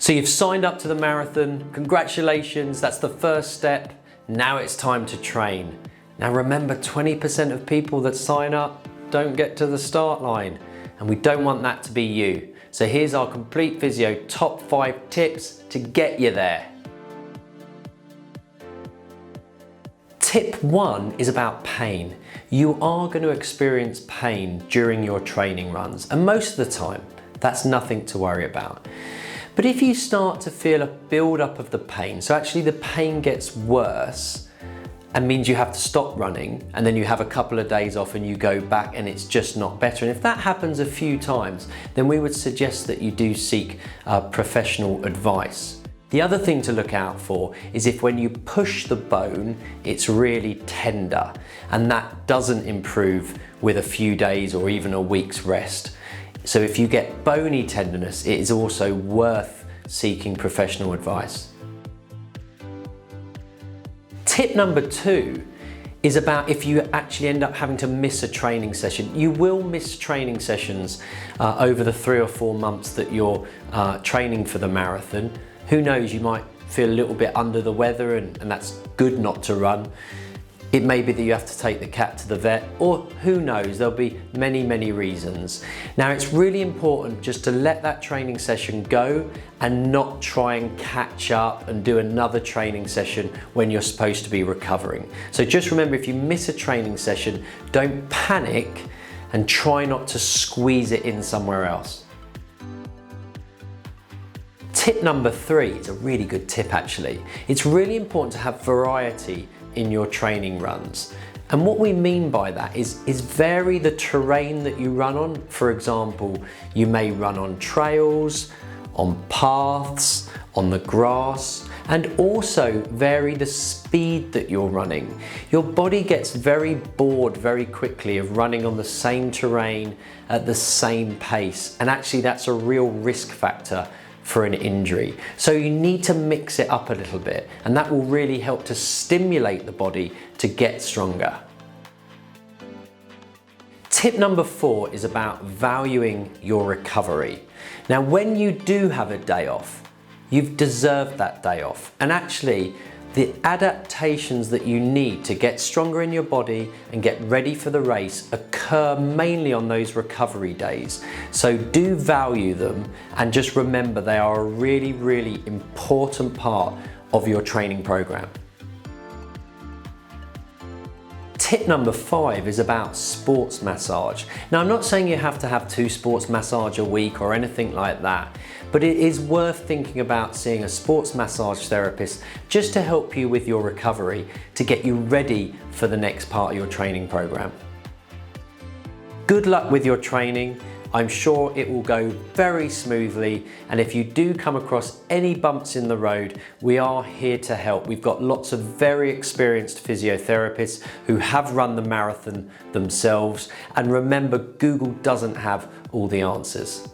So you've signed up to the marathon, congratulations, that's the first step. Now it's time to train. Now remember, 20% of people that sign up don't get to the start line, and we don't want that to be you. So here's our Complete Physio top 5 tips to get you there. Tip 1 is about pain. You are going to experience pain during your training runs, and most of the time, that's nothing to worry about. But if you start to feel a build-up of the pain, so actually the pain gets worse and means you have to stop running, and then you have a couple of days off and you go back and it's just not better. And if that happens a few times, then we would suggest that you do seek professional advice. The other thing to look out for is if when you push the bone, it's really tender, and that doesn't improve with a few days or even a week's rest. So if you get bony tenderness, it is also worth seeking professional advice. Tip number 2 is about if you actually end up having to miss a training session. You will miss training sessions over the 3 or 4 months that you're training for the marathon. Who knows, you might feel a little bit under the weather and that's good not to run. It may be that you have to take the cat to the vet, or who knows, there'll be many reasons. Now it's really important just to let that training session go and not try and catch up and do another training session when you're supposed to be recovering. So just remember, if you miss a training session, don't panic and try not to squeeze it in somewhere else. Tip number 3 is a really good tip actually. It's really important to have variety in your training runs. And what we mean by that is vary the terrain that you run on. For example, you may run on trails, on paths, on the grass, and also vary the speed that you're running. Your body gets very bored very quickly of running on the same terrain at the same pace, and actually that's a real risk factor for an injury. So you need to mix it up a little bit, and that will really help to stimulate the body to get stronger. Tip number 4 is about valuing your recovery. Now, when you do have a day off, you've deserved that day off. And actually, the adaptations that you need to get stronger in your body and get ready for the race occur mainly on those recovery days. So do value them, and just remember they are a really important part of your training program. Tip number 5 is about sports massage. Now, I'm not saying you have to have 2 sports massage a week or anything like that, but it is worth thinking about seeing a sports massage therapist just to help you with your recovery, to get you ready for the next part of your training program. Good luck with your training. I'm sure it will go very smoothly, and if you do come across any bumps in the road, we are here to help. We've got lots of very experienced physiotherapists who have run the marathon themselves, and remember, Google doesn't have all the answers.